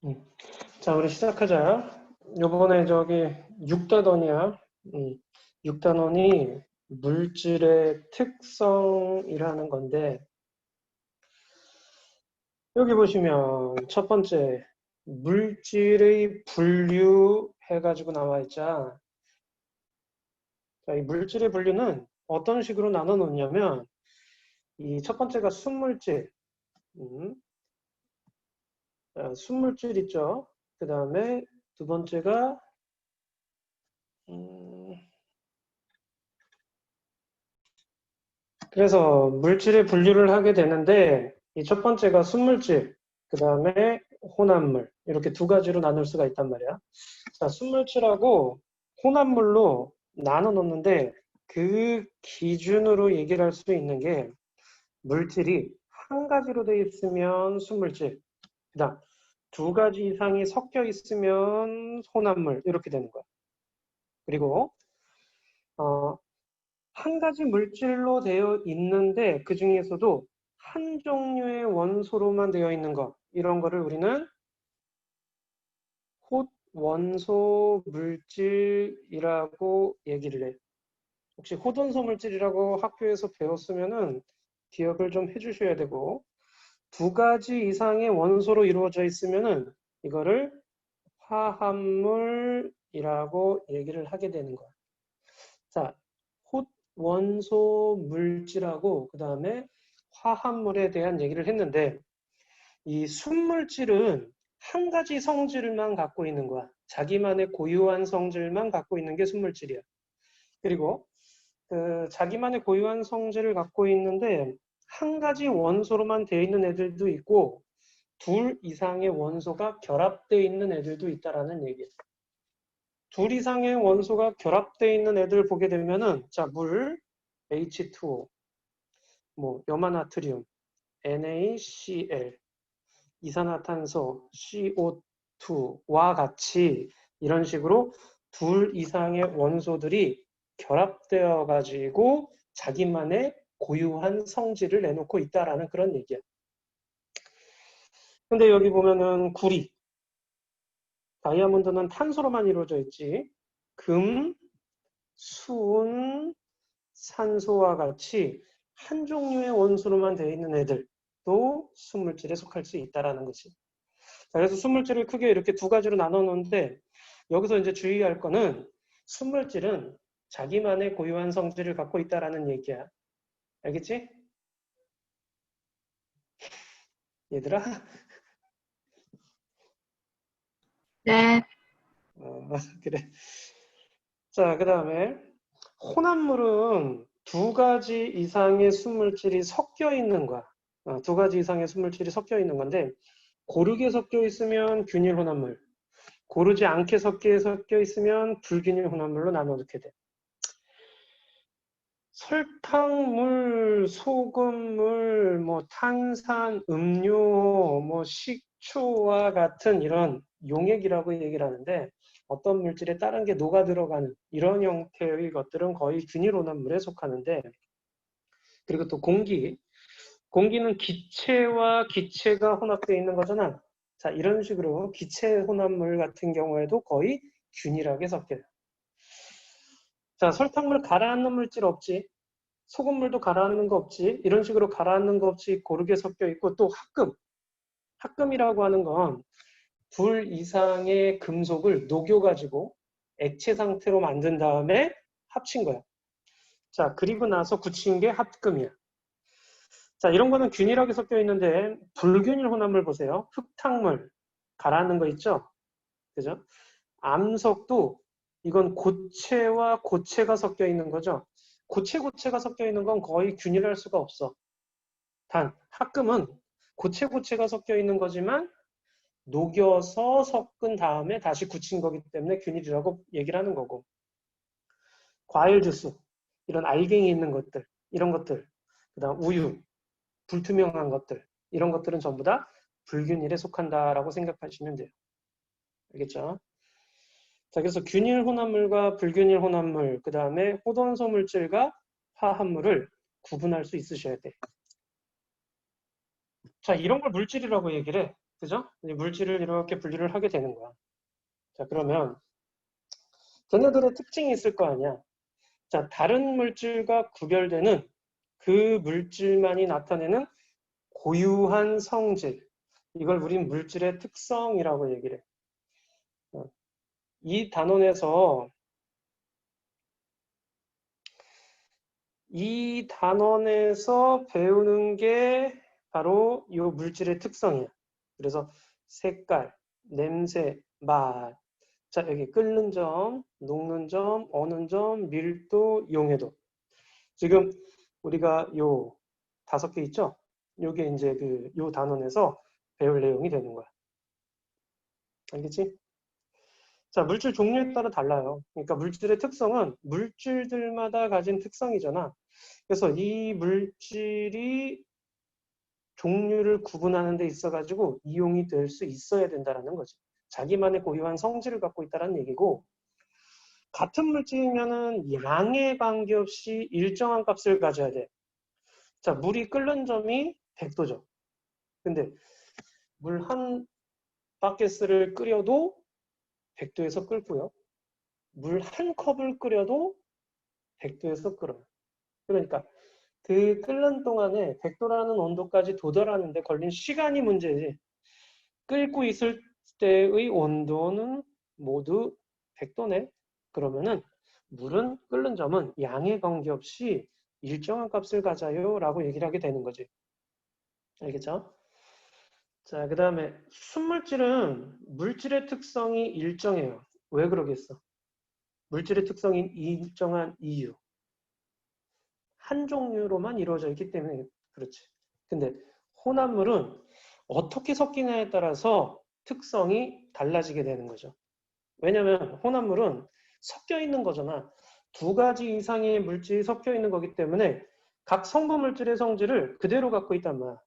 음. 자, 우리 시작하자. 요번에 저기 6단원이야. 6단원이 물질의 특성이라는 건데, 여기 보시면 첫 번째, 물질의 분류 해가지고 나와 있자. 자, 이 물질의 분류는 어떤 식으로 나눠 놓냐면, 이 첫 번째가 순물질, 음, 자, 순물질 있죠. 그 다음에 두 번째가, 음, 그래서 물질의 분류를 하게 되는데 이 첫 번째가 순물질, 그 다음에 혼합물 이렇게 두 가지로 나눌 수가 있단 말이야. 자, 순물질하고 혼합물로 나눠 놓는데 그 기준으로 얘기를 할 수 있는 게 물질이 한 가지로 되어 있으면 순물질, 그다음 두 가지 이상이 섞여 있으면 혼합물 이렇게 되는 거야. 그리고 한 가지 물질로 되어 있는데 그 중에서도 한 종류의 원소로만 되어 있는 것, 이런 거를 우리는 헛원소 물질이라고 얘기를 해. 혹시 헛원소 물질이라고 학교에서 배웠으면은 기억을 좀 해주셔야 되고, 두 가지 이상의 원소로 이루어져 있으면은 이거를 화합물이라고 얘기를 하게 되는 거야. 자, 원소 물질하고 그 다음에 화합물에 대한 얘기를 했는데 이 순물질은 한 가지 성질만 갖고 있는 거야. 자기만의 고유한 성질만 갖고 있는 게 순물질이야. 그리고 그 자기만의 고유한 성질을 갖고 있는데 한 가지 원소로만 되어 있는 애들도 있고 둘 이상의 원소가 결합되어 있는 애들도 있다라는 얘기예요. 둘 이상의 원소가 결합되어 있는 애들 보게 되면은 자, 물 H2O, 뭐 염화나트륨 NaCl, 이산화탄소 CO2와 같이 이런 식으로 둘 이상의 원소들이 결합되어 가지고 자기만의 고유한 성질을 내놓고 있다라는 그런 얘기야. 근데 여기 보면은 구리, 다이아몬드는 탄소로만 이루어져 있지. 금, 수은, 산소와 같이 한 종류의 원소로만 되어 있는 애들도 순물질에 속할 수 있다라는 거지. 자, 그래서 순물질을 크게 이렇게 두 가지로 나눠 놓는데 여기서 이제 주의할 거는 순물질은 자기만의 고유한 성질을 갖고 있다라는 얘기야. 알겠지? 얘들아? 네, 그래. 자, 그 다음에 혼합물은 두 가지 이상의 순물질이 섞여 있는 거야. 두 가지 이상의 순물질이 섞여 있는 건데 고르게 섞여 있으면 균일 혼합물, 고르지 않게 섞여 있으면 불균일 혼합물로 나눠놓게 돼. 설탕물, 소금물, 뭐 탄산, 음료, 뭐 식초와 같은 이런 용액이라고 얘기를 하는데 어떤 물질에 다른 게 녹아 들어가는 이런 형태의 것들은 거의 균일혼합물에 속하는데 그리고 또 공기는 기체와 기체가 혼합되어 있는 거잖아. 자, 이런 식으로 기체 혼합물 같은 경우에도 거의 균일하게 섞여요. 자, 설탕물 가라앉는 물질 없지. 소금물도 가라앉는 거 없지. 이런 식으로 가라앉는 거 없이 고르게 섞여 있고 또 합금이라고 하는 건 둘 이상의 금속을 녹여가지고 액체 상태로 만든 다음에 합친 거야. 자, 그리고 나서 굳힌 게 합금이야. 자, 이런 거는 균일하게 섞여 있는데 불균일 혼합물 보세요. 흙탕물 가라앉는 거 있죠? 그죠? 암석도 이건 고체와 고체가 섞여 있는 거죠. 고체가 섞여 있는 건 거의 균일할 수가 없어. 단 합금은 고체가 섞여 있는 거지만 녹여서 섞은 다음에 다시 굳힌 거기 때문에 균일이라고 얘기를 하는 거고 과일 주스 이런 알갱이 있는 것들 이런 것들 그다음 우유 불투명한 것들 이런 것들은 전부 다 불균일에 속한다라고 생각하시면 돼요. 알겠죠? 자, 그래서 균일 혼합물과 불균일 혼합물 그 다음에 호돈소 물질과 화합물을 구분할 수 있으셔야 돼. 자, 이런 걸 물질이라고 얘기를 해. 그죠? 이제 물질을 이렇게 분리를 하게 되는 거야. 자, 그러면 걔네들의 특징이 있을 거 아니야. 자, 다른 물질과 구별되는 그 물질만이 나타내는 고유한 성질. 이걸 우린 물질의 특성이라고 얘기를 해. 이 단원에서 배우는 게 바로 이 물질의 특성이야. 그래서 색깔, 냄새, 맛. 자, 여기 끓는 점, 녹는 점, 어는 점, 밀도, 용해도. 지금 우리가 요 5개 있죠? 요게 이제 요 단원에서 배울 내용이 되는 거야. 알겠지? 자, 물질 종류에 따라 달라요. 그러니까 물질의 특성은 물질들마다 가진 특성이잖아. 그래서 이 물질이 종류를 구분하는 데 있어가지고 이용이 될 수 있어야 된다는 거지. 자기만의 고유한 성질을 갖고 있다는 얘기고, 같은 물질이면은 양에 관계없이 일정한 값을 가져야 돼. 자, 물이 끓는 점이 100도죠. 근데 물 한 바켓을 끓여도 100도에서 끓고요. 물 한 컵을 끓여도 100도에서 끓어요. 그러니까 그 끓는 동안에 100도라는 온도까지 도달하는데 걸린 시간이 문제지. 끓고 있을 때의 온도는 모두 100도네. 그러면은 물은 끓는 점은 양에 관계없이 일정한 값을 가져요 라고 얘기를 하게 되는 거지. 알겠죠? 자, 그 다음에 순물질은 물질의 특성이 일정해요. 왜 그러겠어? 물질의 특성이 일정한 이유. 한 종류로만 이루어져 있기 때문에 그렇지. 근데 혼합물은 어떻게 섞이냐에 따라서 특성이 달라지게 되는 거죠. 왜냐하면 혼합물은 섞여 있는 거잖아. 2가지 이상의 물질이 섞여 있는 거기 때문에 각 성분 물질의 성질을 그대로 갖고 있단 말이야.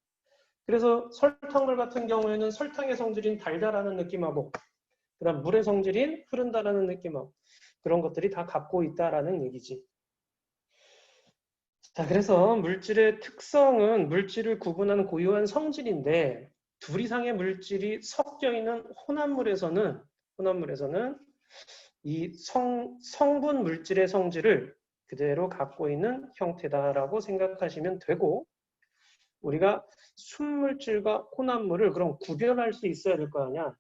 그래서 설탕물 같은 경우에는 설탕의 성질인 달달하는 느낌하고 그다음 물의 성질인 흐른다라는 느낌하고 그런 것들이 다 갖고 있다라는 얘기지. 자, 그래서 물질의 특성은 물질을 구분하는 고유한 성질인데 둘 이상의 물질이 섞여 있는 혼합물에서는 이 성분 물질의 성질을 그대로 갖고 있는 형태다라고 생각하시면 되고, 우리가 순물질과 혼합물을 그럼 구별할 수 있어야 될 거 아니야.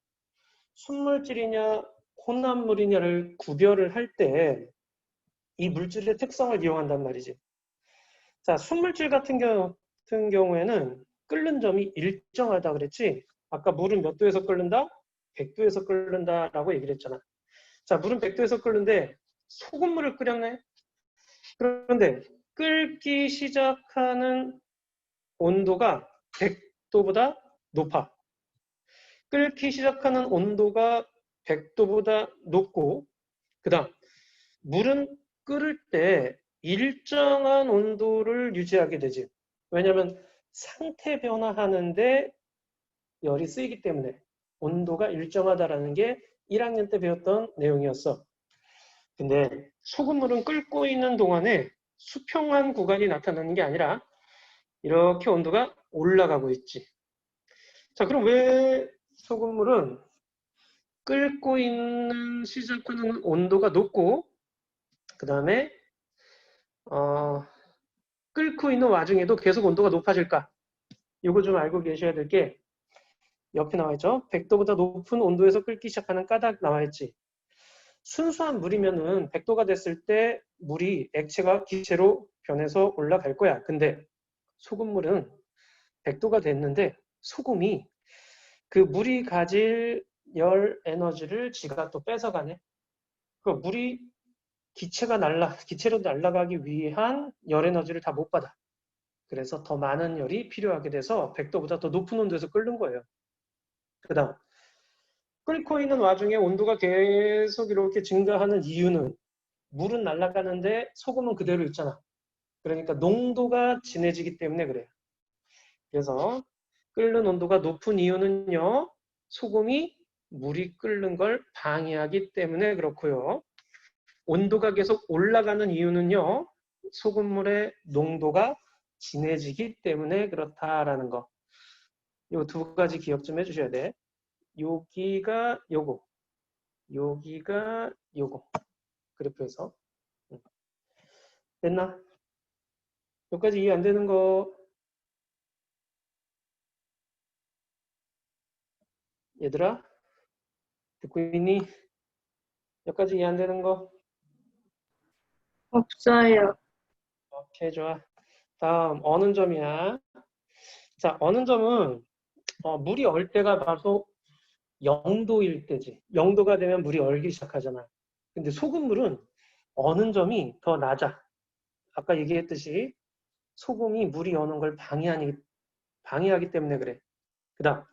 순물질이냐 혼합물이냐를 구별을 할 때 이 물질의 특성을 이용한단 말이지. 자, 순물질 같은 경우에는 끓는 점이 일정하다 그랬지. 아까 물은 몇 도에서 끓는다? 100도에서 끓는다라고 얘기를 했잖아. 자, 물은 100도에서 끓는데 소금물을 끓였네. 그런데 끓기 시작하는 온도가 100도보다 높아. 끓기 시작하는 온도가 100도보다 높고, 그 다음 물은 끓을 때 일정한 온도를 유지하게 되지. 왜냐하면 상태 변화하는데 열이 쓰이기 때문에 온도가 일정하다라는 게 1학년 때 배웠던 내용이었어. 근데 소금물은 끓고 있는 동안에 수평한 구간이 나타나는 게 아니라 이렇게 온도가 올라가고 있지. 자, 그럼 왜 소금물은 끓고 있는 시작하는 온도가 높고 그 다음에 끓고 있는 와중에도 계속 온도가 높아질까? 이거 좀 알고 계셔야 될 게 옆에 나와 있죠. 100도보다 높은 온도에서 끓기 시작하는 까닭 나와 있지. 순수한 물이면은 100도가 됐을 때 물이 액체가 기체로 변해서 올라갈 거야. 근데 소금물은 100도가 됐는데 소금이 그 물이 가질 열 에너지를 지가 또 뺏어가네. 그 물이 기체로 날아가기 위한 열 에너지를 다 못 받아. 그래서 더 많은 열이 필요하게 돼서 100도보다 더 높은 온도에서 끓는 거예요. 그 다음 끓고 있는 와중에 온도가 계속 이렇게 증가하는 이유는 물은 날아가는데 소금은 그대로 있잖아. 그러니까 농도가 진해지기 때문에 그래요. 그래서 끓는 온도가 높은 이유는요. 소금이 물이 끓는 걸 방해하기 때문에 그렇고요. 온도가 계속 올라가는 이유는요. 소금물의 농도가 진해지기 때문에 그렇다라는 거. 요 두 가지 기억 좀 해주셔야 돼. 여기가 요거, 여기가 요거. 그래프에서. 됐나? 여기까지 이해 안 되는 거, 얘들아? 듣고 있니? 여기까지 이해 안 되는 거? 없어요. 오케이, 좋아. 다음, 어는 점이야. 자, 어는 점은, 물이 얼 때가 바로 0도일 때지. 0도가 되면 물이 얼기 시작하잖아. 근데 소금물은 어는 점이 더 낮아. 아까 얘기했듯이 소금이 물이 어는 걸 방해하기 때문에 그래. 그 다음,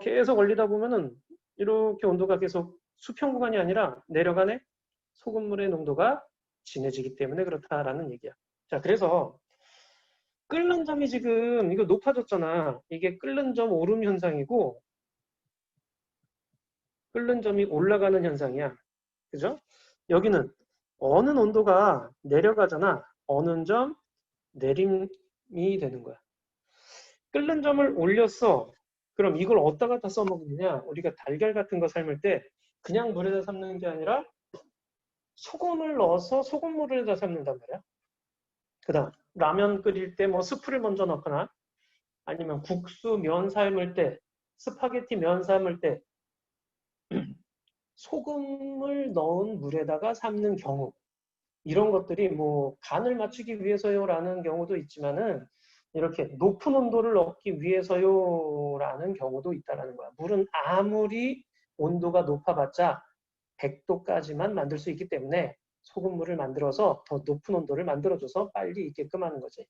계속 얼리다 보면은 이렇게 온도가 계속 수평 구간이 아니라 내려가네? 소금물의 농도가 진해지기 때문에 그렇다라는 얘기야. 자, 그래서 끓는 점이 지금 이거 높아졌잖아. 이게 끓는 점 오름 현상이고 끓는 점이 올라가는 현상이야. 그죠? 여기는 어는 온도가 내려가잖아. 어는 점 내림이 되는 거야. 끓는 점을 올렸어. 그럼 이걸 어디다 갖다 써먹느냐? 우리가 달걀 같은 거 삶을 때 그냥 물에다 삶는 게 아니라 소금을 넣어서 소금물에다 삶는단 말이야. 그 다음 라면 끓일 때 뭐 스프를 먼저 넣거나 아니면 국수 면 삶을 때 스파게티 면 삶을 때 소금을 넣은 물에다가 삶는 경우 이런 것들이 뭐 간을 맞추기 위해서요라는 경우도 있지만은 이렇게 높은 온도를 얻기 위해서요라는 경우도 있다라는 거야. 물은 아무리 온도가 높아봤자 100도까지만 만들 수 있기 때문에 소금물을 만들어서 더 높은 온도를 만들어줘서 빨리 익게끔 하는 거지.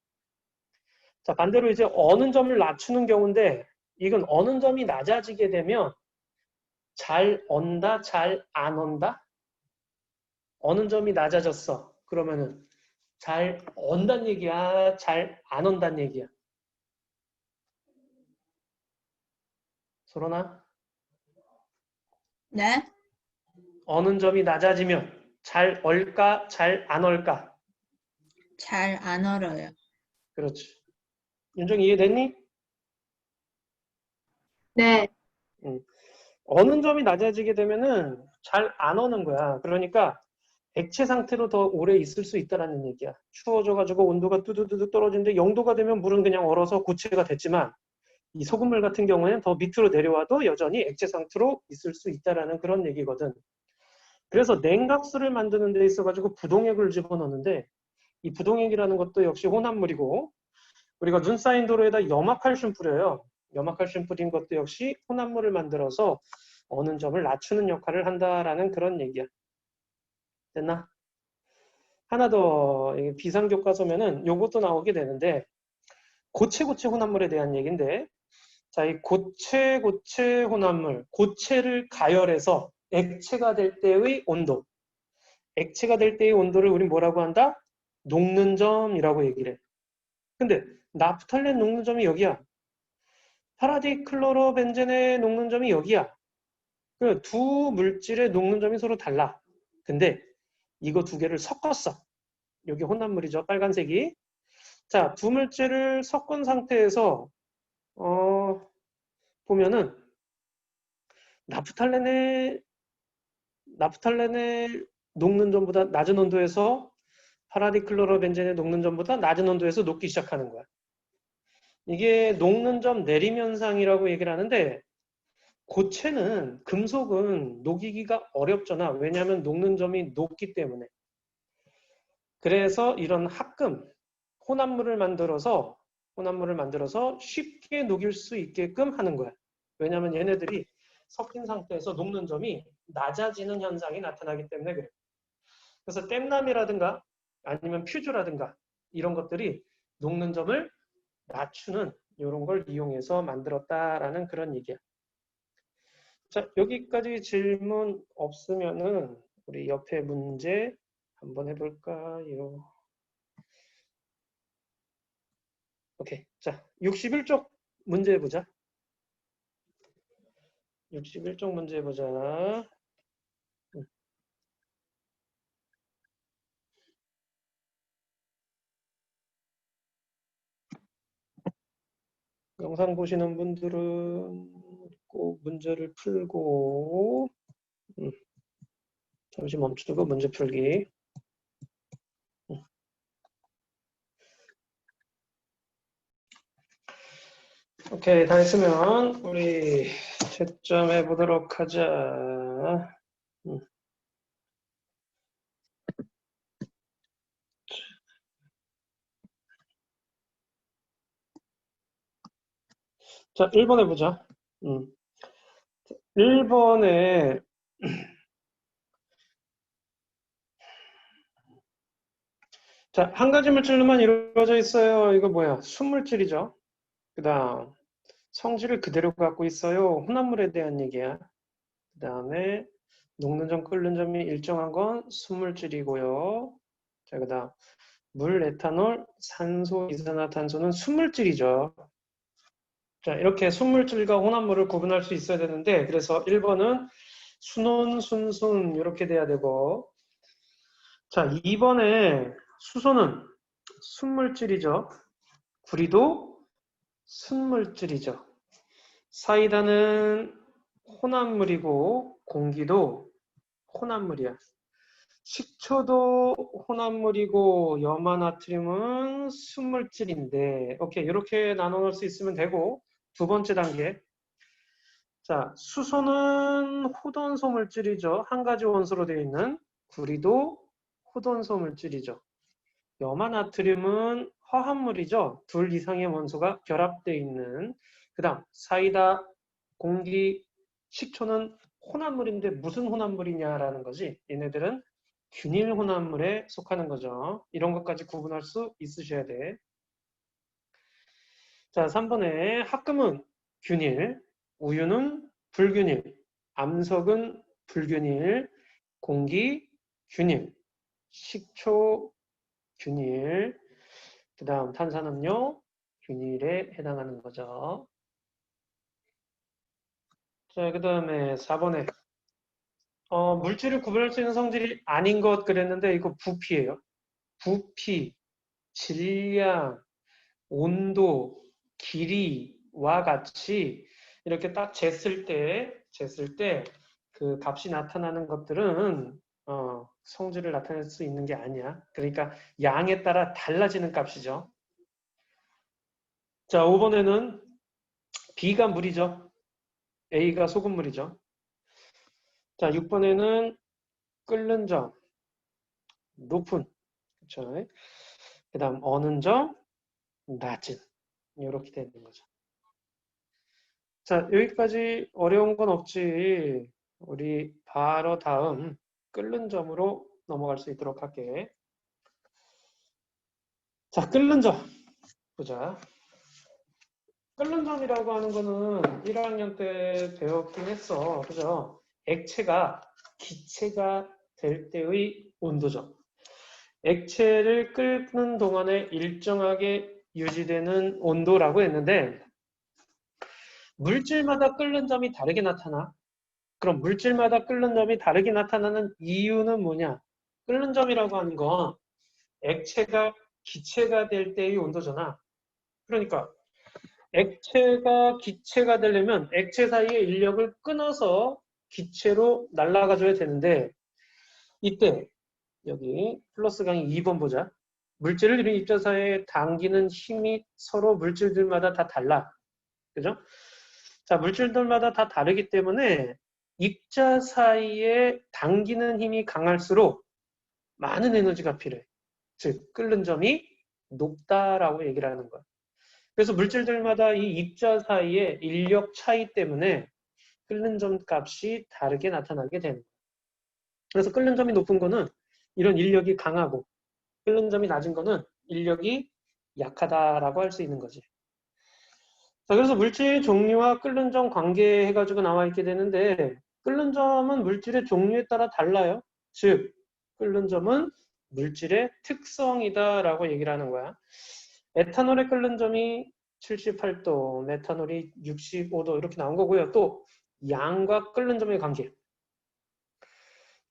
자, 반대로 이제 어는 점을 낮추는 경우인데 이건 어는 점이 낮아지게 되면 잘 언다, 잘 안 언다? 어는 점이 낮아졌어. 그러면은 잘 언단 얘기야? 잘 안 언단 얘기야? 소론아? 네? 어는 점이 낮아지면 잘 얼까? 잘 안 얼까? 잘 안 얼어요. 그렇지. 윤정이 이해됐니? 네. 어는 점이 낮아지게 되면은 잘 안 어는 거야. 그러니까 액체 상태로 더 오래 있을 수 있다라는 얘기야. 추워져가지고 온도가 뚜두두두 떨어지는데 0도가 되면 물은 그냥 얼어서 고체가 됐지만 이 소금물 같은 경우에는 더 밑으로 내려와도 여전히 액체 상태로 있을 수 있다라는 그런 얘기거든. 그래서 냉각수를 만드는 데 있어가지고 부동액을 집어넣는데 이 부동액이라는 것도 역시 혼합물이고 우리가 눈 쌓인 도로에다 염화칼슘 뿌려요. 염화칼슘 뿌린 것도 역시 혼합물을 만들어서 어는 점을 낮추는 역할을 한다라는 그런 얘기야. 됐나? 하나 더 비상교과서면은 요것도 나오게 되는데 고체 혼합물에 대한 얘기인데 자, 이 고체 혼합물, 고체를 가열해서 액체가 될 때의 온도, 액체가 될 때의 온도를 우리 뭐라고 한다? 녹는 점이라고 얘기를 해. 근데 나프탈렌 녹는 점이 여기야. 파라디클로로벤젠의 녹는 점이 여기야. 그 두 물질의 녹는 점이 서로 달라. 근데 이거 두 개를 섞었어. 여기 혼합물이죠. 빨간색이. 자, 두 물질을 섞은 상태에서 보면은 나프탈렌의 녹는 점보다 낮은 온도에서 파라디클로로벤젠의 녹는 점보다 낮은 온도에서 녹기 시작하는 거야. 이게 녹는 점 내림 현상이라고 얘기를 하는데 고체는 금속은 녹이기가 어렵잖아. 왜냐하면 녹는 점이 높기 때문에. 그래서 이런 혼합물을 만들어서 쉽게 녹일 수 있게끔 하는 거야. 왜냐하면 얘네들이 섞인 상태에서 녹는 점이 낮아지는 현상이 나타나기 때문에 그래. 그래서 댐남이라든가 아니면 퓨즈라든가 이런 것들이 녹는 점을 낮추는 이런 걸 이용해서 만들었다라는 그런 얘기야. 자, 여기까지 질문 없으면은 우리 옆에 문제 한번 해볼까요? 오케이. 자, 61쪽 문제 보자. 61쪽 문제 보자. 영상 보시는 분들은 꼭 문제를 풀고 잠시 멈추고 문제 풀기. 오케이, 다 했으면 우리 채점해 보도록 하자. 자, 1번 해보자. 1번에 자, 한 가지 물질로만 이루어져 있어요. 이거 뭐야? 순물질이죠. 그 다음 성질을 그대로 갖고 있어요. 혼합물에 대한 얘기야. 그 다음에 녹는 점, 끓는 점이 일정한 건 순물질이고요. 자, 그 다음 물, 에탄올, 산소, 이산화탄소는 순물질이죠. 자, 이렇게 순물질과 혼합물을 구분할 수 있어야 되는데 그래서 1번은 순온, 순순 이렇게 돼야 되고 자, 2번에 수소는 순물질이죠. 구리도 순물질이죠. 사이다는 혼합물이고 공기도 혼합물이야. 식초도 혼합물이고 염화나트륨은 순물질인데 오케이 이렇게 나눠 놓을 수 있으면 되고 두 번째 단계 자 수소는 호돈소 물질이죠. 한 가지 원소로 되어 있는 구리도 호돈소 물질이죠. 염화나트륨은 화합물이죠. 둘 이상의 원소가 결합되어 있는 그 다음 사이다, 공기, 식초는 혼합물인데 무슨 혼합물이냐라는 거지. 얘네들은 균일 혼합물에 속하는 거죠. 이런 것까지 구분할 수 있으셔야 돼. 자, 3번에 합금은 균일, 우유는 불균일, 암석은 불균일, 공기 균일, 식초 균일, 그 다음 탄산음료 균일에 해당하는 거죠. 자, 그 다음에 4번에 물질을 구분할 수 있는 성질이 아닌 것 그랬는데 이거 부피예요. 부피, 질량, 온도, 길이와 같이 이렇게 딱 쟀을 때 그 값이 나타나는 것들은 성질을 나타낼 수 있는 게 아니야. 그러니까 양에 따라 달라지는 값이죠. 자, 5번에는 B가 물이죠. A가 소금물이죠. 자, 6번에는 끓는 점, 높은, 그쵸? 그 다음 어는 점, 낮은. 이렇게 되는 거죠. 자, 여기까지 어려운 건 없지. 우리 바로 다음 끓는 점으로 넘어갈 수 있도록 할게. 자, 끓는 점 보자. 끓는 점이라고 하는 거는 1학년 때 배웠긴 했어. 그죠? 액체가 기체가 될 때의 온도죠. 액체를 끓는 동안에 일정하게 유지되는 온도라고 했는데 물질마다 끓는 점이 다르게 나타나. 그럼 물질마다 끓는 점이 다르게 나타나는 이유는 뭐냐? 끓는 점이라고 하는 건 액체가 기체가 될 때의 온도잖아. 그러니까 액체가 기체가 되려면 액체 사이의 인력을 끊어서 기체로 날아가줘야 되는데 이때 여기 플러스 강의 2번 보자. 물질을 이룬 입자사이에 당기는 힘이 서로 물질들마다 다 달라. 그죠? 자, 물질들마다 다 다르기 때문에 입자 사이에 당기는 힘이 강할수록 많은 에너지가 필요해. 즉, 끓는 점이 높다라고 얘기를 하는 거야. 그래서 물질들마다 이 입자 사이의 인력 차이 때문에 끓는 점 값이 다르게 나타나게 되는 거야. 그래서 끓는 점이 높은 거는 이런 인력이 강하고 끓는 점이 낮은 거는 인력이 약하다라고 할 수 있는 거지. 자, 그래서 물질 종류와 끓는 점 관계 해가지고 나와 있게 되는데 끓는 점은 물질의 종류에 따라 달라요. 즉, 끓는 점은 물질의 특성이다라고 얘기를 하는 거야. 에탄올의 끓는 점이 78도, 메탄올이 65도 이렇게 나온 거고요. 또 양과 끓는 점의 관계.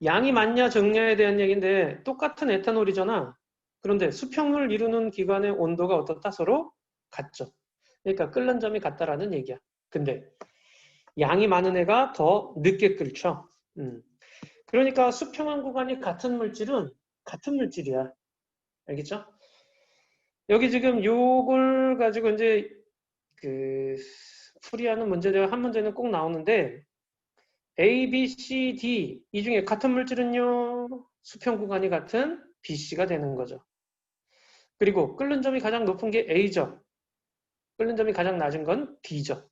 양이 많냐 적냐에 대한 얘기인데 똑같은 에탄올이잖아. 그런데 수평을 이루는 기관의 온도가 어떻다? 서로 같죠. 그러니까 끓는 점이 같다라는 얘기야. 근데 양이 많은 애가 더 늦게 끓죠. 그러니까 수평한 구간이 같은 물질은 같은 물질이야. 알겠죠? 여기 지금 요걸 가지고 이제 그 풀이하는 문제들 한 문제는 꼭 나오는데 A, B, C, D 이 중에 같은 물질은요 수평 구간이 같은 BC가 되는 거죠. 그리고 끓는 점이 가장 높은 게 A죠. 끓는 점이 가장 낮은 건 D죠.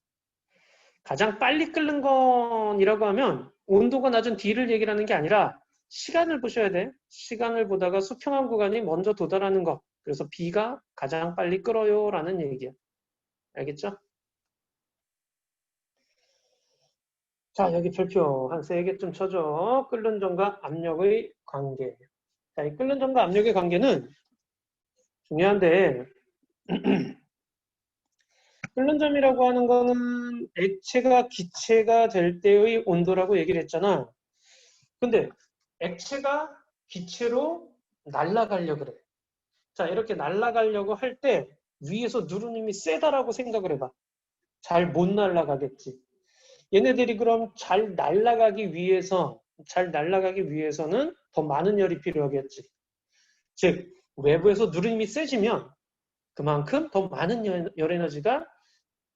가장 빨리 끓는 건이라고 하면 온도가 낮은 D를 얘기를 하는 게 아니라 시간을 보셔야 돼. 시간을 보다가 수평한 구간이 먼저 도달하는 것. 그래서 B가 가장 빨리 끓어요 라는 얘기야. 알겠죠? 자, 여기 별표 한 3개쯤 쳐줘. 끓는 점과 압력의 관계. 자, 이 끓는 점과 압력의 관계는 중요한데 끓는 점이라고 하는 거는 액체가 기체가 될 때의 온도라고 얘기를 했잖아. 근데 액체가 기체로 날아가려고 그래. 자, 이렇게 날아가려고 할 때 위에서 누르님이 세다라고 생각을 해봐. 잘 못 날아가겠지. 얘네들이 그럼 잘 날아가기 위해서는 더 많은 열이 필요하겠지. 즉, 외부에서 누르님이 세지면 그만큼 더 많은 열 에너지가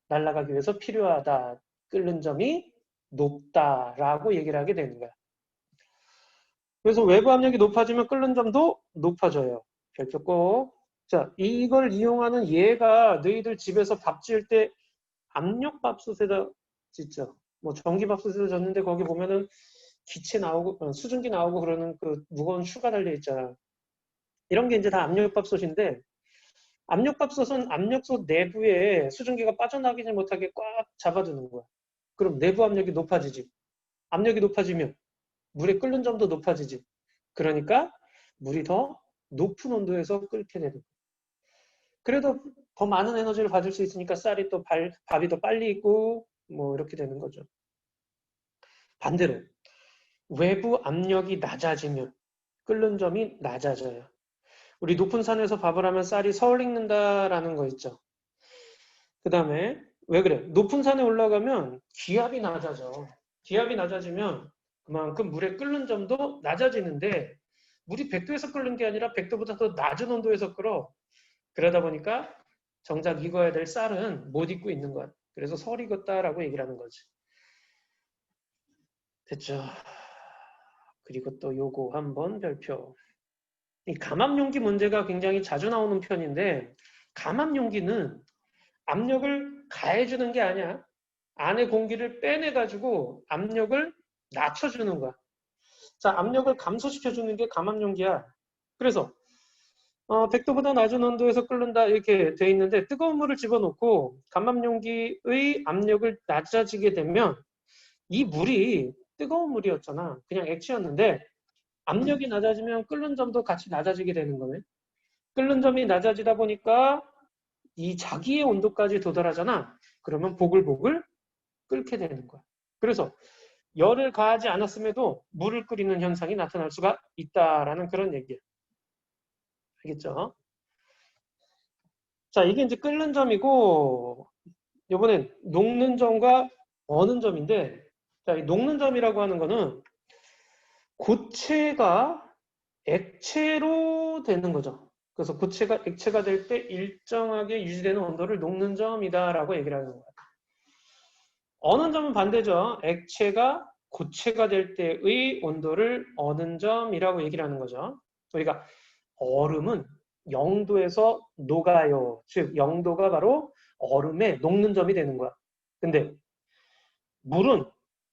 날아가기 위해서 필요하다. 끓는 점이 높다라고 얘기를 하게 되는 거야. 그래서 외부 압력이 높아지면 끓는 점도 높아져요. 별표 꼭. 자, 이걸 이용하는 얘가 너희들 집에서 밥 지을 때 압력밥솥에다 짓죠. 뭐 전기밥솥에다 졌는데 거기 보면은 기체 나오고 수증기 나오고 그러는 그 무거운 슈가 달려 있잖아. 이런 게 이제 다 압력밥솥인데 압력밥솥은 압력솥 내부에 수증기가 빠져나가지 못하게 꽉 잡아두는 거야. 그럼 내부 압력이 높아지지. 압력이 높아지면 물의 끓는 점도 높아지지. 그러니까 물이 더 높은 온도에서 끓게 되는 거야. 그래도 더 많은 에너지를 받을 수 있으니까 쌀이 또 밥이 더 빨리 익고 뭐 이렇게 되는 거죠. 반대로 외부 압력이 낮아지면 끓는 점이 낮아져요. 우리 높은 산에서 밥을 하면 쌀이 서울 익는다라는 거 있죠. 그 다음에 왜 그래? 높은 산에 올라가면 기압이 낮아져. 기압이 낮아지면 그만큼 물의 끓는 점도 낮아지는데 물이 100도에서 끓는 게 아니라 100도보다 더 낮은 온도에서 끓어. 그러다 보니까 정작 익어야 될 쌀은 못 익고 있는 거야. 그래서 설 익었다라고 얘기를 하는 거지. 됐죠? 그리고 또 요거 한번 별표. 이 감압용기 문제가 굉장히 자주 나오는 편인데 감압용기는 압력을 가해주는 게 아니야. 안에 공기를 빼내가지고 압력을 낮춰주는 거야. 자, 압력을 감소시켜주는 게 감압용기야. 그래서 100도보다 낮은 온도에서 끓는다 이렇게 돼 있는데 뜨거운 물을 집어넣고 감압용기의 압력을 낮아지게 되면 이 물이 뜨거운 물이었잖아. 그냥 액체였는데 압력이 낮아지면 끓는 점도 같이 낮아지게 되는 거네. 끓는 점이 낮아지다 보니까 이 자기의 온도까지 도달하잖아. 그러면 보글보글 끓게 되는 거야. 그래서 열을 가하지 않았음에도 물을 끓이는 현상이 나타날 수가 있다라는 그런 얘기예요. 알겠죠? 자, 이게 이제 끓는 점이고 이번엔 녹는 점과 어는 점인데 자, 이 녹는 점이라고 하는 거는 고체가 액체로 되는 거죠. 그래서 고체가 액체가 될 때 일정하게 유지되는 온도를 녹는 점이다라고 얘기를 하는 거예요. 어는 점은 반대죠. 액체가 고체가 될 때의 온도를 어는 점이라고 얘기를 하는 거죠. 우리가 얼음은 0도에서 녹아요. 즉 0도가 바로 얼음의 녹는 점이 되는 거야. 근데 물은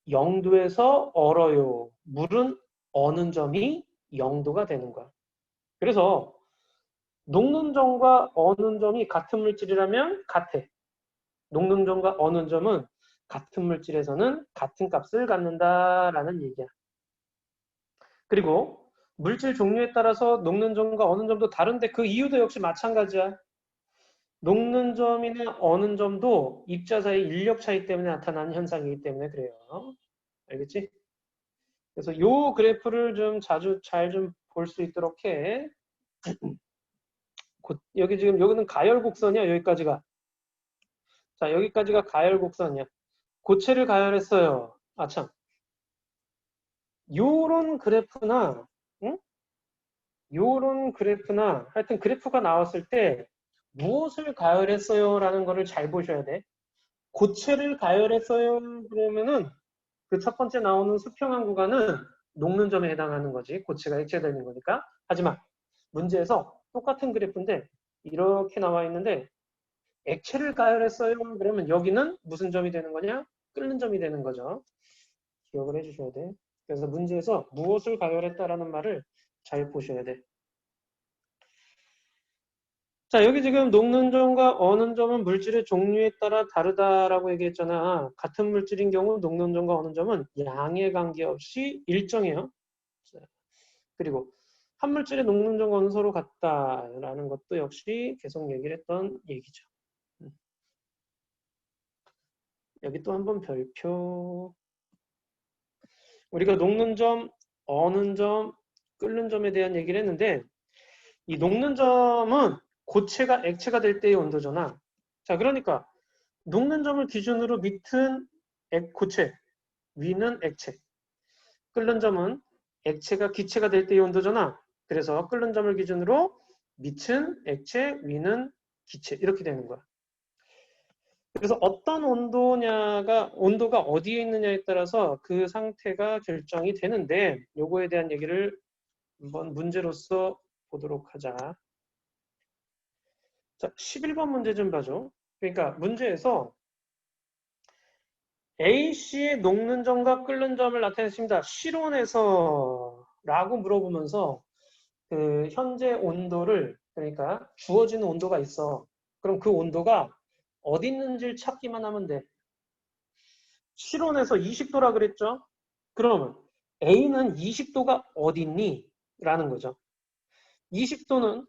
0도에서 얼어요. 물은 어는 점이 0도가 되는 거야. 그래서 녹는 점과 어는 점이 같은 물질이라면 같아. 녹는 점과 어는 점은 같은 물질에서는 같은 값을 갖는다라는 얘기야. 그리고 물질 종류에 따라서 녹는 점과 어는 점도 다른데 그 이유도 역시 마찬가지야. 녹는 점이나 어는 점도 입자사의 인력 차이 때문에 나타나는 현상이기 때문에 그래요. 알겠지? 그래서 요 그래프를 좀 자주 잘 좀 볼 수 있도록 해. 여기 지금 여기는 가열 곡선이야. 여기까지가. 자, 여기까지가 가열 곡선이야. 고체를 가열했어요. 아, 참. 요런 그래프나, 응? 요런 그래프나, 하여튼 그래프가 나왔을 때 무엇을 가열했어요? 라는 거를 잘 보셔야 돼. 고체를 가열했어요. 그러면은 그 첫 번째 나오는 수평한 구간은 녹는 점에 해당하는 거지. 고체가 액체되는 거니까. 하지만 문제에서 똑같은 그래프인데 이렇게 나와 있는데 액체를 가열했어요. 그러면 여기는 무슨 점이 되는 거냐? 끓는 점이 되는 거죠. 기억을 해주셔야 돼. 그래서 문제에서 무엇을 가열했다라는 말을 잘 보셔야 돼. 자, 여기 지금 녹는 점과 어는 점은 물질의 종류에 따라 다르다라고 얘기했잖아. 같은 물질인 경우 녹는 점과 어는 점은 양에 관계없이 일정해요. 자, 그리고 한 물질의 녹는 점과 어는 서로 같다라는 것도 역시 계속 얘기를 했던 얘기죠. 여기 또 한번 별표. 우리가 녹는 점, 어는 점, 끓는 점에 대한 얘기를 했는데 이 녹는 점은 고체가 액체가 될 때의 온도잖아. 자, 그러니까 녹는 점을 기준으로 밑은 고체, 위는 액체. 끓는 점은 액체가 기체가 될 때의 온도잖아. 그래서 끓는 점을 기준으로 밑은 액체, 위는 기체 이렇게 되는 거야. 그래서 어떤 온도가 어디에 있느냐에 따라서 그 상태가 결정이 되는데 요거에 대한 얘기를 한번 문제로서 보도록 하자. 자, 11번 문제 좀 봐줘. 그러니까 문제에서 A씨의 녹는 점과 끓는 점을 나타냈습니다. 실온에서 라고 물어보면서 그 현재 온도를 그러니까 주어지는 온도가 있어. 그럼 그 온도가 어디 있는지를 찾기만 하면 돼. 실온에서 20도라 그랬죠? 그러면 A는 20도가 어디 있니? 라는 거죠. 20도는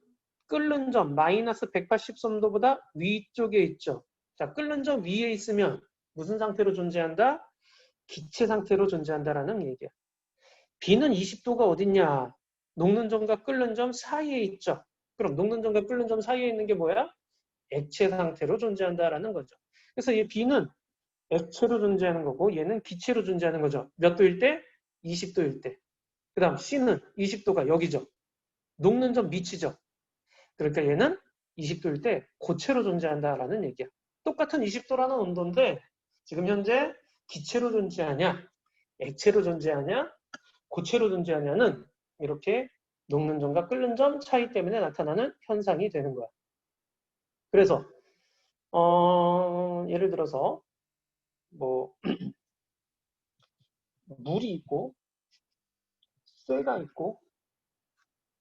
끓는 점 마이너스 183도보다 위쪽에 있죠. 자, 끓는 점 위에 있으면 무슨 상태로 존재한다? 기체 상태로 존재한다라는 얘기야. B는 20도가 어딨냐? 녹는 점과 끓는 점 사이에 있죠. 그럼 녹는 점과 끓는 점 사이에 있는 게 뭐야? 액체 상태로 존재한다라는 거죠. 그래서 얘 B는 액체로 존재하는 거고 얘는 기체로 존재하는 거죠. 몇 도일 때? 20도일 때. 그 다음 C는 20도가 여기죠. 녹는 점 밑이죠. 그러니까 얘는 20도일 때 고체로 존재한다라는 얘기야. 똑같은 20도라는 온도인데 지금 현재 기체로 존재하냐, 액체로 존재하냐, 고체로 존재하냐는 이렇게 녹는 점과 끓는 점 차이 때문에 나타나는 현상이 되는 거야. 그래서 예를 들어서 뭐 물이 있고 쇠가 있고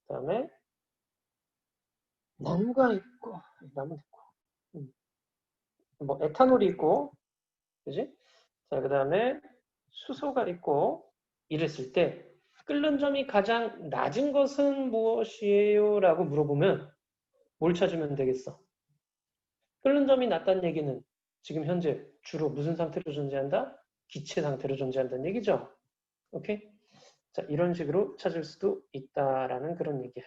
그다음에 나무가 있고 나무 있고 뭐 에탄올이 있고 그지? 자, 그다음에 수소가 있고 이랬을 때 끓는 점이 가장 낮은 것은 무엇이에요? 라고 물어보면 뭘 찾으면 되겠어? 끓는 점이 낮다는 얘기는 지금 현재 주로 무슨 상태로 존재한다? 기체 상태로 존재한다는 얘기죠. 오케이? 자, 이런 식으로 찾을 수도 있다라는 그런 얘기야.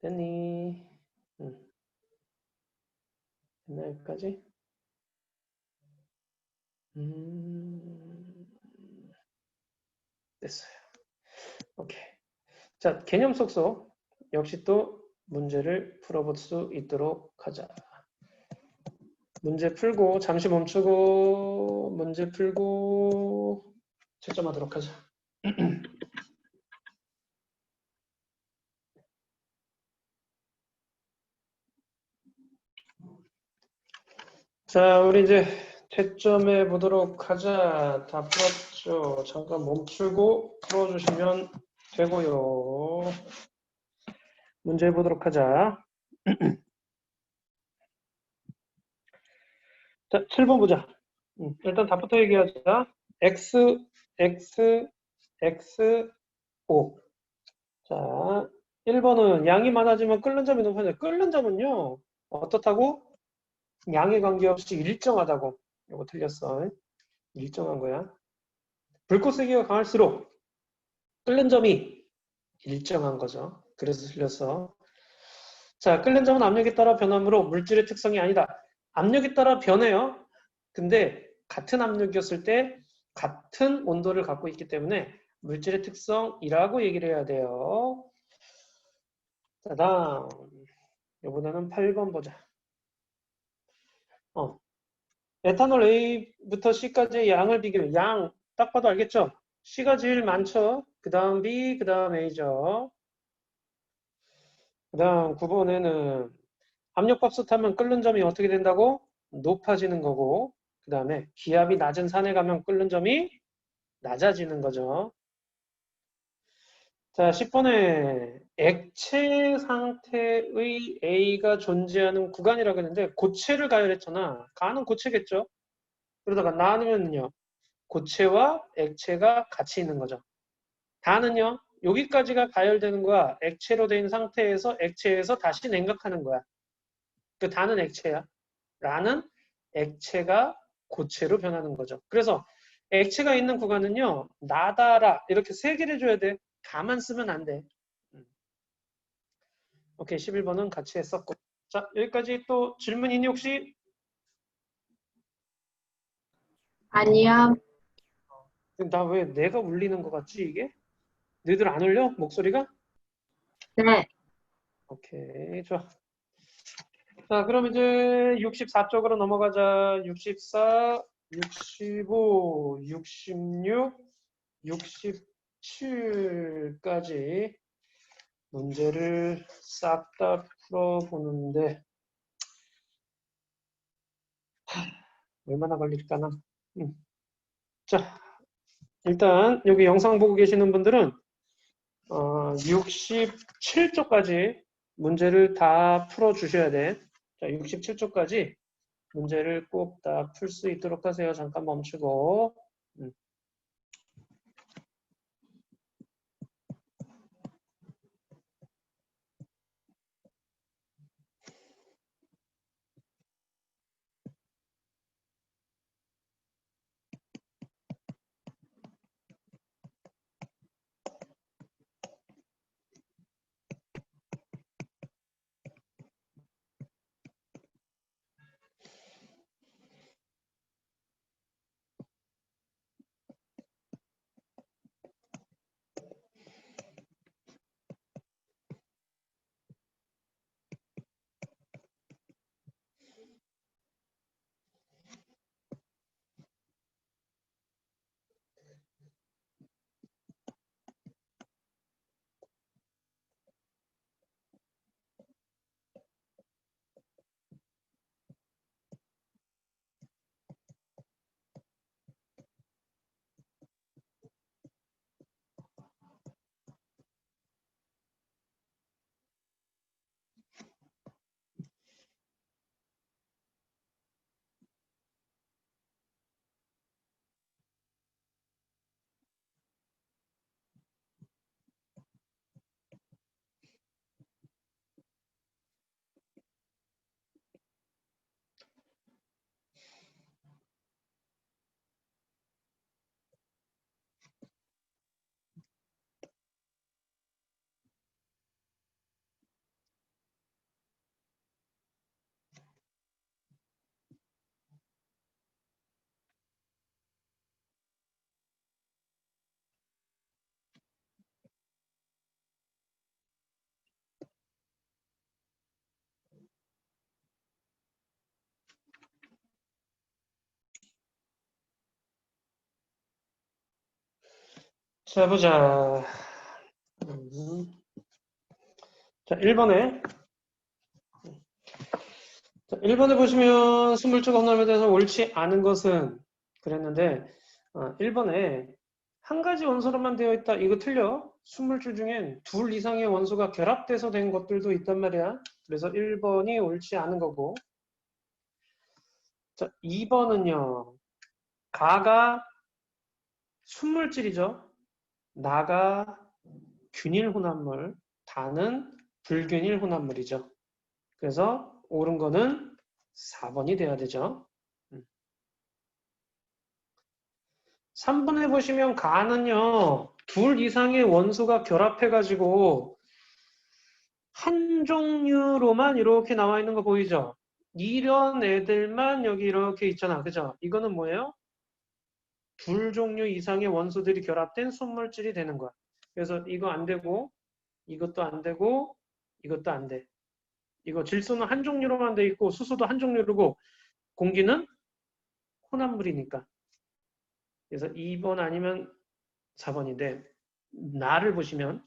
됐니? 됐나 여기까지? 됐어요. 오케이. 자, 개념 속속 역시 또 문제를 풀어볼 수 있도록 하자. 문제 풀고 잠시 멈추고 문제 풀고 채점하도록 하자. 자, 우리 이제 채점해 보도록 하자. 다 풀었죠? 잠깐 멈추고 풀어주시면 되고요. 문제 해보도록 하자. 자, 7번 보자. 일단 답부터 얘기하자. X, X, X, O. 자, 1번은 양이 많아지면 끓는 점이 높아져. 끓는 점은요, 어떻다고? 양에 관계없이 일정하다고. 이거 틀렸어. 일정한 거야. 불꽃 세기가 강할수록 끓는 점이 일정한 거죠. 그래서 틀렸어. 자, 끓는 점은 압력에 따라 변하므로 물질의 특성이 아니다. 압력에 따라 변해요. 근데 같은 압력이었을 때 같은 온도를 갖고 있기 때문에 물질의 특성이라고 얘기를 해야 돼요. 자, 다음. 이번에는 8번 보자. 에탄올 A부터 C까지의 양을 비교해. 양, 딱 봐도 알겠죠? C가 제일 많죠? 그 다음 B, 그 다음 A죠. 그 다음 9번에는 압력밥솥하면 끓는 점이 어떻게 된다고? 높아지는 거고, 그 다음에 기압이 낮은 산에 가면 끓는 점이 낮아지는 거죠. 자, 10번에 액체 상태의 A가 존재하는 구간이라고 했는데 고체를 가열했잖아. 가는 고체겠죠? 그러다가 나누면요. 고체와 액체가 같이 있는 거죠. 다는요. 여기까지가 가열되는 거야. 액체로 된 상태에서 액체에서 다시 냉각하는 거야. 그 다는 액체야. 라는 액체가 고체로 변하는 거죠. 그래서 액체가 있는 구간은요. 나다라 이렇게 세 개를 해줘야 돼. 가만 쓰면 안 돼. 오케이, 11번은 같이 했었고. 자, 여기까지 또 질문 있니 혹시? 아니요. 나 왜 내가 울리는 것 같지 이게? 너희들 안 울려? 목소리가? 네. 오케이, 좋아. 자, 그럼 이제 64쪽으로 넘어가자. 64, 65, 66, 67까지 문제를 싹 다 풀어보는데 얼마나 걸릴까나. 자, 일단 여기 영상 보고 계시는 분들은 67쪽까지 문제를 다 풀어주셔야 돼. 자, 67쪽까지 문제를 꼭 다 풀 수 있도록 하세요. 잠깐 멈추고. 자, 보자. 자, 1번에. 자, 1번에 보시면 스물째 건널에 대해서 옳지 않은 것은 그랬는데, 1번에 한 가지 원소로만 되어 있다. 이거 틀려. 스물줄 중엔 둘 이상의 원소가 결합돼서 된 것들도 있단 말이야. 그래서 1번이 옳지 않은 거고. 자, 2번은요. 가가 순물질이죠. 나가 균일 혼합물, 다는 불균일 혼합물이죠. 그래서 옳은 거는 4번이 돼야 되죠. 3번에 보시면 가는요. 둘 이상의 원소가 결합해가지고 한 종류로만 이렇게 나와 있는 거 보이죠? 이런 애들만 여기 이렇게 있잖아. 그죠? 이거는 뭐예요? 둘 종류 이상의 원소들이 결합된 순물질이 되는 거야. 그래서 이거 안 되고, 이것도 안 되고, 이것도 안 돼. 이거 질소는 한 종류로만 돼 있고, 수소도 한 종류로고, 공기는 혼합물이니까. 그래서 2번 아니면 4번인데, 나를 보시면,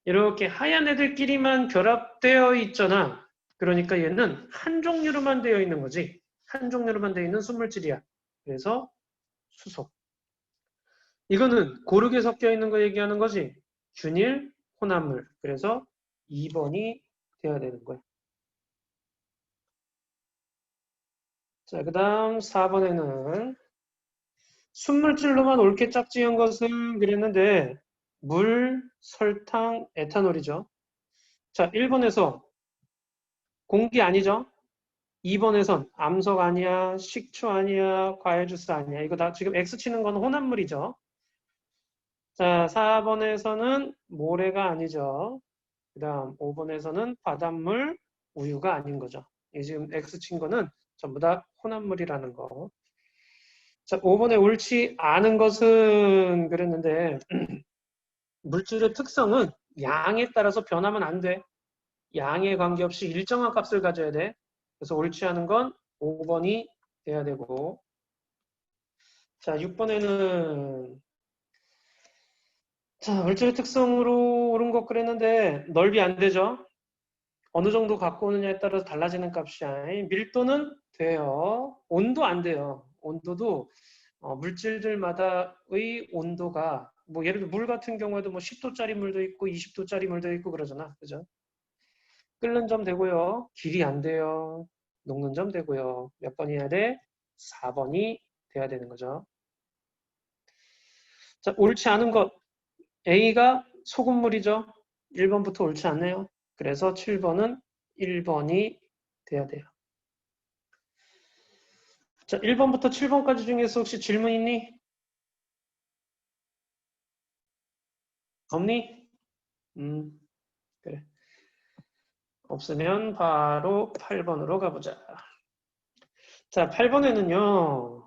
이렇게 하얀 애들끼리만 결합되어 있잖아. 그러니까 얘는 한 종류로만 되어 있는 거지. 한 종류로만 되어 있는 순물질이야. 그래서 수소. 이거는 고르게 섞여 있는 거 얘기하는 거지. 균일, 혼합물. 그래서 2번이 돼야 되는 거야. 자, 그 다음 4번에는 순물질로만 옳게 짝지은 것은 그랬는데 물, 설탕, 에탄올이죠. 자, 1번에서 공기 아니죠? 2번에선 암석 아니야, 식초 아니야, 과일 주스 아니야. 이거 다 지금 X 치는 건 혼합물이죠. 자, 4번에서는 모래가 아니죠. 그 다음 5번에서는 바닷물, 우유가 아닌 거죠. 이 지금 X 친 거는 전부 다 혼합물이라는 거. 자, 5번에 옳지 않은 것은 그랬는데 물질의 특성은 양에 따라서 변하면 안 돼. 양에 관계없이 일정한 값을 가져야 돼. 그래서 옳지 않은 건 5번이 돼야 되고. 자, 6번에는 자, 물질의 특성으로 옳은 것 그랬는데 넓이 안 되죠. 어느 정도 갖고 오느냐에 따라서 달라지는 값이야. 밀도는 돼요. 온도 안 돼요. 온도도 물질들마다의 온도가 뭐 예를 들어 물 같은 경우에도 뭐 10도짜리 물도 있고 20도짜리 물도 있고 그러잖아. 그죠? 끓는 점 되고요. 길이 안 돼요. 녹는 점 되고요. 몇 번이 해야 돼? 4번이 돼야 되는 거죠. 자, 옳지 않은 것. A가 소금물이죠. 1번부터 옳지 않네요. 그래서 7번은 1번이 돼야 돼요. 자, 1번부터 7번까지 중에서 혹시 질문 있니? 없니? 그래. 없으면 바로 8번으로 가보자. 자, 8번에는요.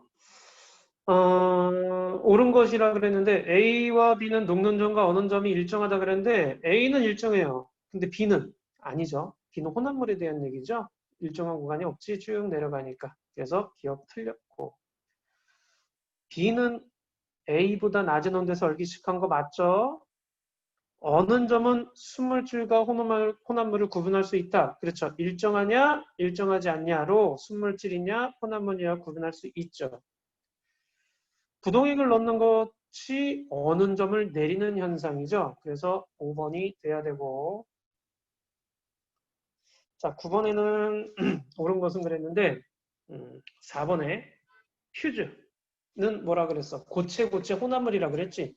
옳은 것이라 그랬는데 A와 B는 녹는 점과 어는 점이 일정하다 그랬는데 A는 일정해요. 근데 B는 아니죠. B는 혼합물에 대한 얘기죠. 일정한 구간이 없지 쭉 내려가니까. 그래서 기억 틀렸고. B는 A보다 낮은 온도에서 얼기식한 거 맞죠? 어는 점은 순물질과 혼합물을 구분할 수 있다. 그렇죠. 일정하냐, 일정하지 않냐로 순물질이냐, 혼합물이냐 구분할 수 있죠. 부동액을 넣는 것이 어는 점을 내리는 현상이죠. 그래서 5번이 돼야 되고. 자, 9번에는 옳은 것은 그랬는데 4번에 휴즈는 뭐라 그랬어? 고체 혼합물이라 그랬지.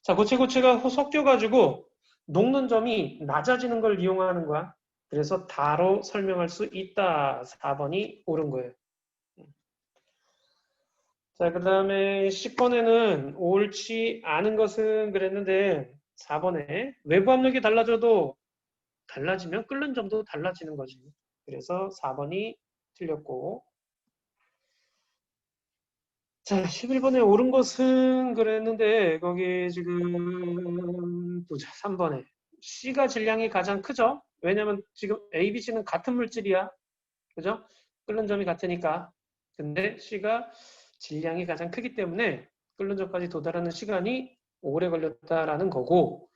자, 고체가 섞여가지고 녹는 점이 낮아지는 걸 이용하는 거야. 그래서 다로 설명할 수 있다. 4번이 옳은 거예요. 자, 그 다음에 10번에는 옳지 않은 것은 그랬는데 4번에 외부 압력이 달라져도 달라지면 끓는 점도 달라지는 거지. 그래서 4번이 틀렸고. 자, 11번에 옳은 것은 그랬는데 거기 지금 보자. 3번에 C가 질량이 가장 크죠? 왜냐면 지금 A, B, C는 같은 물질이야. 그죠? 끓는 점이 같으니까. 근데 C가 질량이 가장 크기 때문에 끓는 점까지 도달하는 시간이 오래 걸렸다라는 거고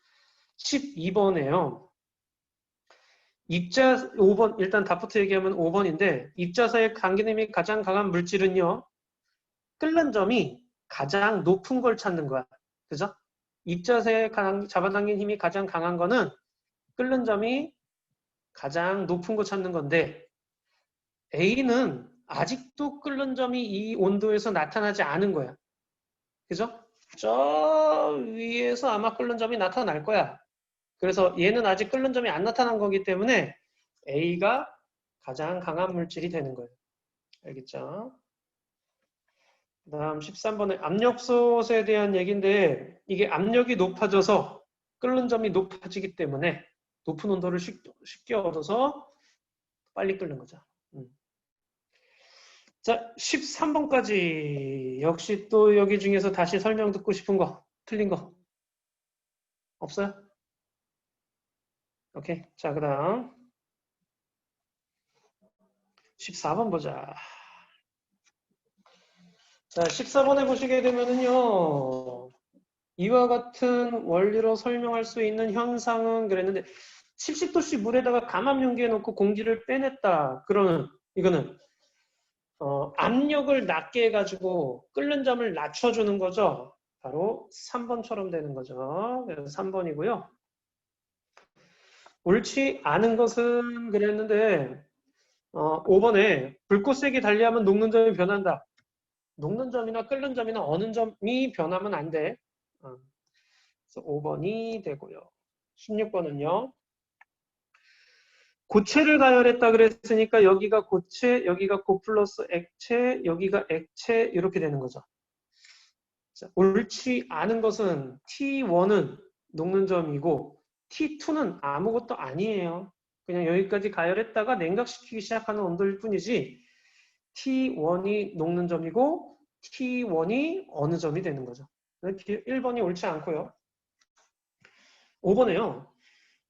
12번에요. 입자 5번 일단 답부터 얘기하면 5번인데 입자사의 당기능이 가장 강한 물질은요. 끓는 점이 가장 높은 걸 찾는 거야. 그죠? 입자사의 잡아당긴 힘이 가장 강한 거는 끓는 점이 가장 높은 거 찾는 건데 A는 아직도 끓는 점이 이 온도에서 나타나지 않은 거야. 그죠? 저 위에서 아마 끓는 점이 나타날 거야. 그래서 얘는 아직 끓는 점이 안 나타난 거기 때문에 A가 가장 강한 물질이 되는 거예요. 알겠죠? 그 다음 13번에 압력솥에 대한 얘기인데 이게 압력이 높아져서 끓는 점이 높아지기 때문에 높은 온도를 쉽게 얻어서 빨리 끓는 거죠. 자, 13번까지 역시 또 여기 중에서 다시 설명 듣고 싶은 거, 틀린 거 없어요? 오케이. 자, 그 다음 14번 보자. 자, 14번에 보시게 되면은요. 이와 같은 원리로 설명할 수 있는 현상은 그랬는데 70도씨 물에다가 감압 용기에 넣고 공기를 빼냈다. 그러는 이거는 압력을 낮게 해가지고 끓는 점을 낮춰주는 거죠. 바로 3번처럼 되는 거죠. 그래서 3번이고요. 옳지 않은 것은 그랬는데 5번에 불꽃 색이 달리하면 녹는 점이 변한다. 녹는 점이나 끓는 점이나 어느 점이 변하면 안 돼. 그래서 5번이 되고요. 16번은요. 고체를 가열했다 그랬으니까 여기가 고체, 여기가 고 플러스 액체, 여기가 액체 이렇게 되는 거죠. 자, 옳지 않은 것은 T1은 녹는 점이고 T2는 아무것도 아니에요. 그냥 여기까지 가열했다가 냉각시키기 시작하는 온도일 뿐이지 T1이 녹는 점이고 T1이 어느 점이 되는 거죠. 1번이 옳지 않고요. 5번에요.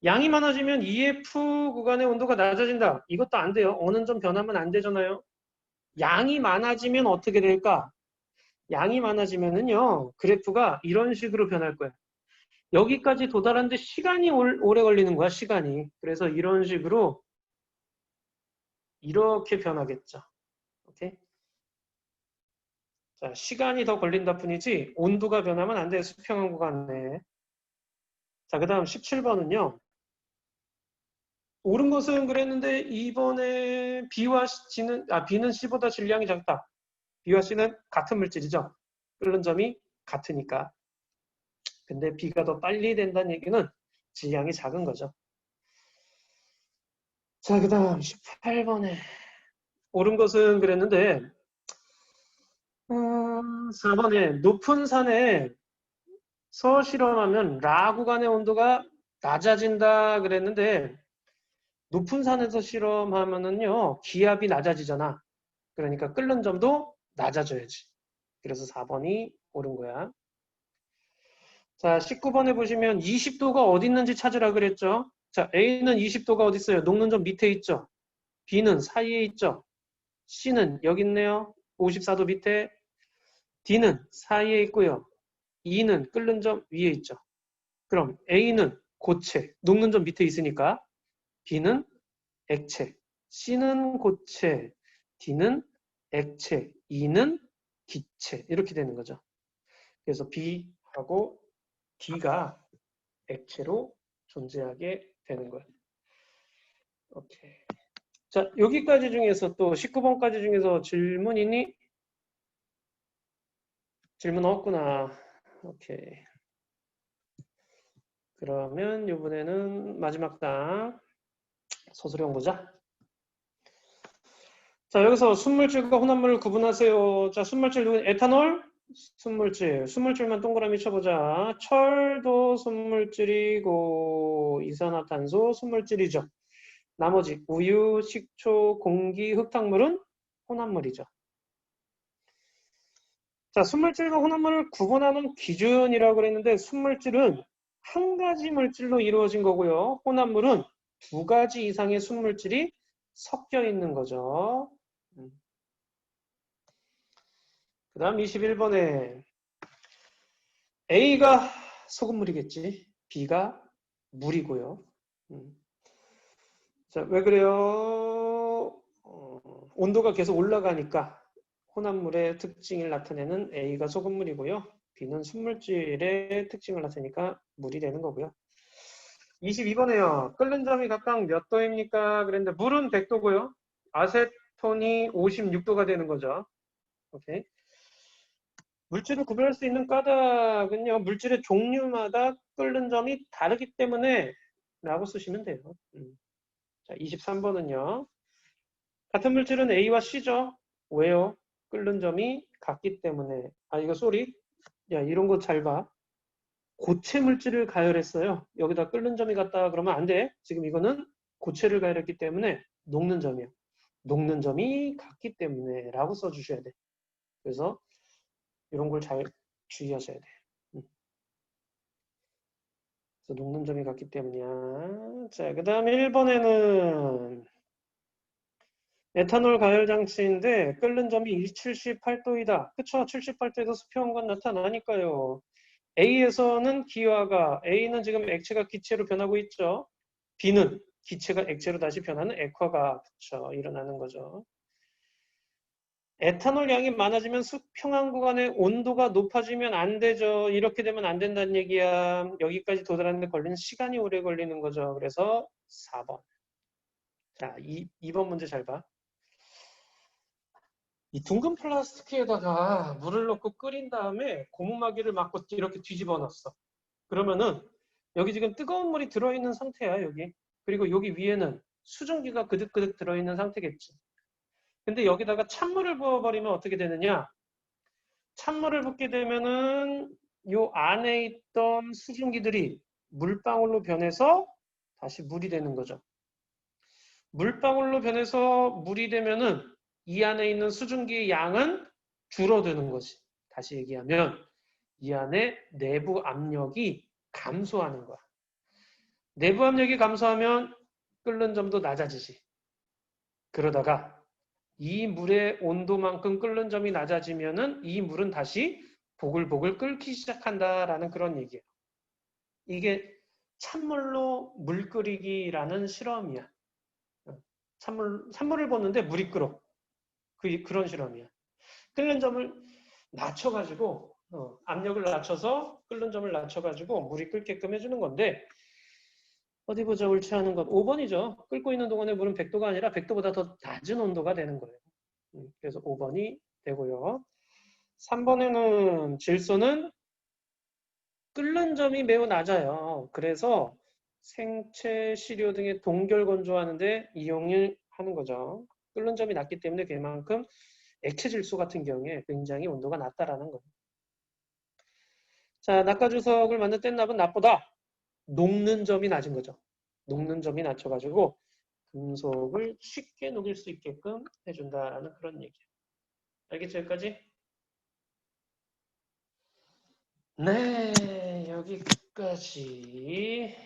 양이 많아지면 EF 구간의 온도가 낮아진다. 이것도 안 돼요. 어느 점 변하면 안 되잖아요. 양이 많아지면 어떻게 될까? 양이 많아지면은요. 그래프가 이런 식으로 변할 거예요. 여기까지 도달하는데 시간이 오래 걸리는 거야. 시간이. 그래서 이런 식으로 이렇게 변하겠죠. 오케이? 자, 시간이 더 걸린다 뿐이지 온도가 변하면 안 돼요. 수평한 구간에. 자, 그 다음 17번은요. 옳은 것은 그랬는데 이번에 B와 C는 B는 C보다 질량이 작다. B와 C는 같은 물질이죠. 끓는 점이 같으니까. 근데 B가 더 빨리 된다는 얘기는 질량이 작은 거죠. 자, 그 다음 18번에 옳은 것은 그랬는데 4번에 높은 산에서 실험하면 라 구간의 온도가 낮아진다 그랬는데 높은 산에서 실험하면은요 기압이 낮아지잖아. 그러니까 끓는 점도 낮아져야지. 그래서 4번이 옳은 거야. 자, 19번에 보시면 20도가 어디 있는지 찾으라 그랬죠. 자, A는 20도가 어디 있어요? 녹는 점 밑에 있죠. B는 사이에 있죠. C는 여기 있네요. 54도 밑에. D는 사이에 있고요. E는 끓는 점 위에 있죠. 그럼 A는 고체, 녹는 점 밑에 있으니까 B는 액체, C는 고체, D는 액체, E는 기체 이렇게 되는 거죠. 그래서 B하고 D가 액체로 존재하게 되는 거예요. 오케이. 자, 여기까지 중에서 또 19번까지 중에서 질문 있니? 질문 없구나. 오케이. 그러면 이번에는 마지막 당 서술형 보자. 자, 여기서 순물질과 혼합물을 구분하세요. 자, 순물질 누구? 에탄올? 순물질. 순물질만 동그라미 쳐보자. 철도 순물질이고 이산화탄소 순물질이죠. 나머지 우유, 식초, 공기, 흙탕물은 혼합물이죠. 자, 순물질과 혼합물을 구분하는 기준이라고 그랬는데 순물질은 한 가지 물질로 이루어진 거고요. 혼합물은 두 가지 이상의 순물질이 섞여 있는 거죠. 그 다음 21번에 A가 소금물이겠지. B가 물이고요. 자, 왜 그래요? 온도가 계속 올라가니까 혼합물의 특징을 나타내는 A가 소금물이고요. B는 순물질의 특징을 나타내니까 물이 되는 거고요. 22번에요. 끓는 점이 각각 몇 도입니까? 그랬는데 물은 100도고요. 아세톤이 56도가 되는 거죠. 오케이. 물질을 구별할 수 있는 까닭은요. 물질의 종류마다 끓는 점이 다르기 때문에 라고 쓰시면 돼요. 자, 23번은요. 같은 물질은 A와 C죠. 왜요? 끓는 점이 같기 때문에. 이거 쏘리. 야, 이런 거 잘 봐. 고체 물질을 가열했어요. 여기다 끓는 점이 같다 그러면 안 돼. 지금 이거는 고체를 가열했기 때문에 녹는 점이에요. 녹는 점이 같기 때문에 라고 써주셔야 돼. 그래서 이런 걸 잘 주의하셔야 돼. 그래서 녹는 점이 같기 때문이야. 자, 그 다음에 1번에는 에탄올 가열 장치인데 끓는 점이 78도이다. 그쵸? 78도에서 수평원 나타나니까요. A에서는 기화가, A는 지금 액체가 기체로 변하고 있죠. B는 기체가 액체로 다시 변하는 액화가 그쵸? 일어나는 거죠. 에탄올 양이 많아지면 수평한 구간의 온도가 높아지면 안 되죠. 이렇게 되면 안 된다는 얘기야. 여기까지 도달하는데 걸리는 시간이 오래 걸리는 거죠. 그래서 4번. 자, 2번 문제 잘 봐. 이 둥근 플라스틱에다가 물을 넣고 끓인 다음에 고무마개를 막고 이렇게 뒤집어 놨어. 그러면은 여기 지금 뜨거운 물이 들어있는 상태야, 여기. 그리고 여기 위에는 수증기가 그득그득 들어있는 상태겠지. 근데 여기다가 찬물을 부어버리면 어떻게 되느냐? 찬물을 붓게 되면은 요 안에 있던 수증기들이 물방울로 변해서 다시 물이 되는 거죠. 물방울로 변해서 물이 되면은 이 안에 있는 수증기의 양은 줄어드는 거지. 다시 얘기하면 이 안에 내부 압력이 감소하는 거야. 내부 압력이 감소하면 끓는 점도 낮아지지. 그러다가 이 물의 온도만큼 끓는 점이 낮아지면은 이 물은 다시 보글보글 끓기 시작한다라는 그런 얘기예요. 이게 찬물로 물 끓이기라는 실험이야. 찬물을 붓는데 물이 끓어. 그런 실험이야. 끓는 점을 낮춰가지고 압력을 낮춰서 끓는 점을 낮춰가지고 물이 끓게끔 해주는 건데 어디 보자 옳지 않은 것 5번이죠. 끓고 있는 동안에 물은 100도가 아니라 100도보다 더 낮은 온도가 되는 거예요. 그래서 5번이 되고요. 3번에는 질소는 끓는 점이 매우 낮아요. 그래서 생체, 시료 등의 동결 건조하는데 이용을 하는 거죠. 끓는 점이 낮기 때문에 그만큼 액체 질소 같은 경우에 굉장히 온도가 낮다라는 거예요. 자, 낙가주석을 만든 뗏납은 낮보다 녹는 점이 낮은 거죠. 녹는 점이 낮춰가지고 금속을 쉽게 녹일 수 있게끔 해준다라는 그런 얘기예요. 알겠죠, 여기까지? 네, 여기까지.